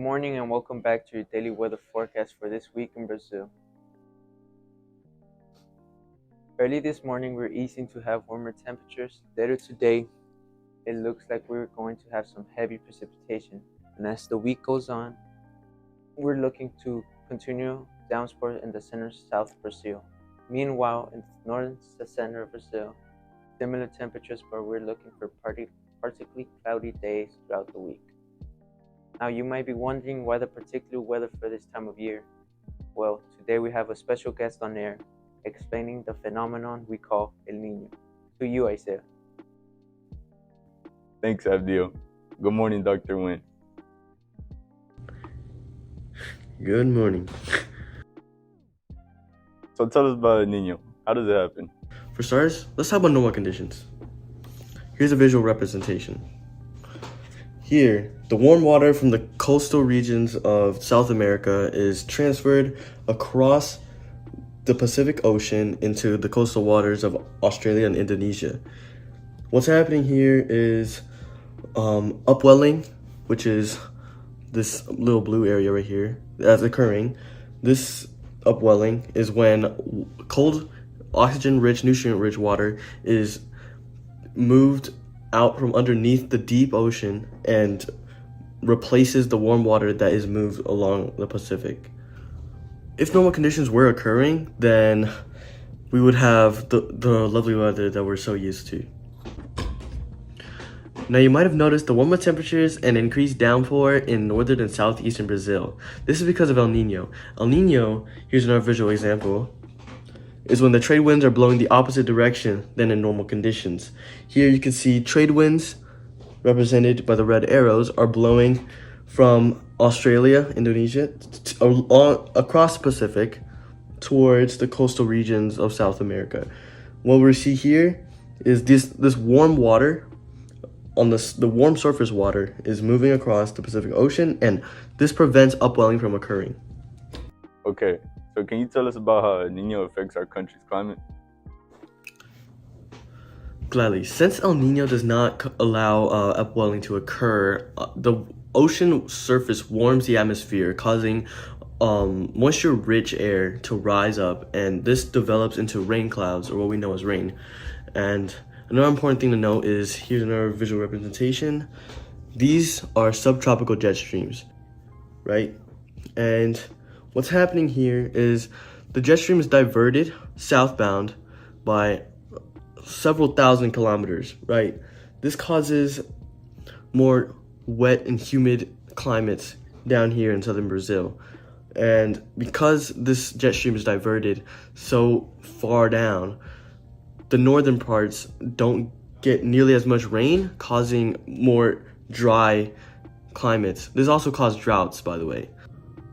morning and welcome back to your daily weather forecast for this week in Brazil. Early this morning, we're easing to have warmer temperatures. Later today, it looks like we're going to have some heavy precipitation. And as the week goes on, we're looking to continue downpours in the center-south Brazil. Meanwhile, in the northern center of Brazil, similar temperatures, but we're looking for particularly cloudy days throughout the week. Now, you might be wondering why the particular weather for this time of year. Well, today we have a special guest on air explaining the phenomenon we call El Niño. To you, Isaiah. Thanks, Abdil. Good morning, Dr. Wynn. Good morning. So tell us about El Niño. How does it happen? For starters, let's talk about normal conditions. Here's a visual representation. Here, the warm water from the coastal regions of South America is transferred across the Pacific Ocean into the coastal waters of Australia and Indonesia. What's happening here is upwelling, which is this little blue area right here that's occurring. This upwelling is when cold, oxygen-rich, nutrient-rich water is moved out from underneath the deep ocean and replaces the warm water that is moved along the Pacific. If normal conditions were occurring, then we would have the lovely weather that we're so used to. Now, you might have noticed the warmer temperatures and increased downpour in northern and southeastern Brazil. This is because of El Niño. El Niño, here's another visual example, is when the trade winds are blowing the opposite direction than in normal conditions. Here you can see trade winds, represented by the red arrows, are blowing from Australia, Indonesia, across the Pacific towards the coastal regions of South America. What we see here is this warm water on the warm surface water is moving across the Pacific Ocean, and this prevents upwelling from occurring. Okay, so can you tell us about how El Niño affects our country's climate? Gladly. Since El Niño does not allow upwelling to occur, the ocean surface warms the atmosphere, causing moisture-rich air to rise up, and this develops into rain clouds, or what we know as rain. And another important thing to note is, here's another visual representation. These are subtropical jet streams, right? And what's happening here is the jet stream is diverted southbound by several thousand kilometers, right? This causes more wet and humid climates down here in southern Brazil. And because this jet stream is diverted so far down, the northern parts don't get nearly as much rain, causing more dry climates. This also causes droughts, by the way.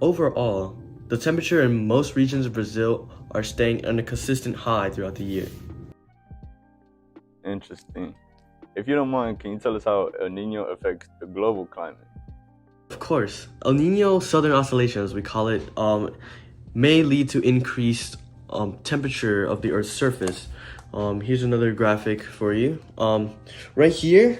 Overall, the temperature in most regions of Brazil are staying on a consistent high throughout the year. Interesting. If you don't mind, can you tell us how El Niño affects the global climate? Of course. El Niño Southern Oscillation, as we call it, may lead to increased temperature of the Earth's surface. Here's another graphic for you. Right here,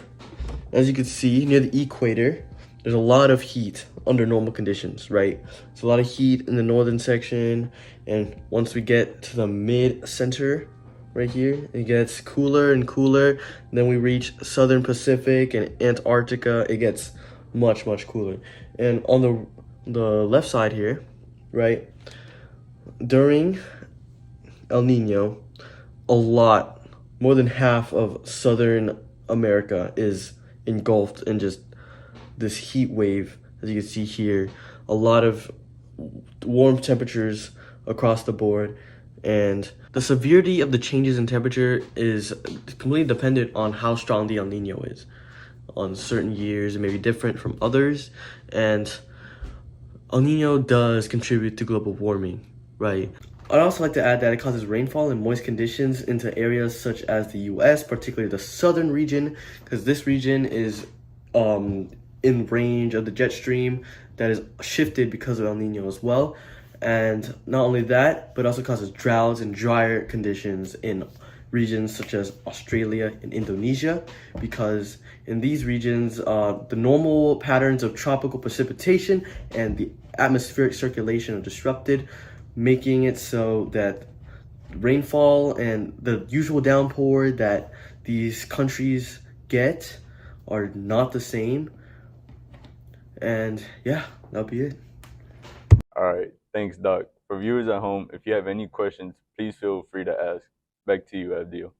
as you can see, near the equator, there's a lot of heat under normal conditions, right? It's a lot of heat in the northern section, and once we get to the mid-center, right here, it gets cooler and cooler. Then we reach southern Pacific and Antarctica, it gets much cooler. And on the left side here, right, during El Niño, more than half of Southern America is engulfed in just this heat wave. As you can see here, a lot of warm temperatures across the board, and the severity of the changes in temperature is completely dependent on how strong the El Niño is. On certain years, it may be different from others, and El Niño does contribute to global warming, right? I'd also like to add that it causes rainfall and moist conditions into areas such as the US, particularly the southern region, because this region is in range of the jet stream that is shifted because of El Niño as well. And not only that, but also causes droughts and drier conditions in regions such as Australia and Indonesia, because in these regions, the normal patterns of tropical precipitation and the atmospheric circulation are disrupted, making it so that rainfall and the usual downpour that these countries get are not the same. And yeah, that'll be it. All right. Thanks, Doc. For viewers at home, if you have any questions, please feel free to ask. Back to you, Abdil.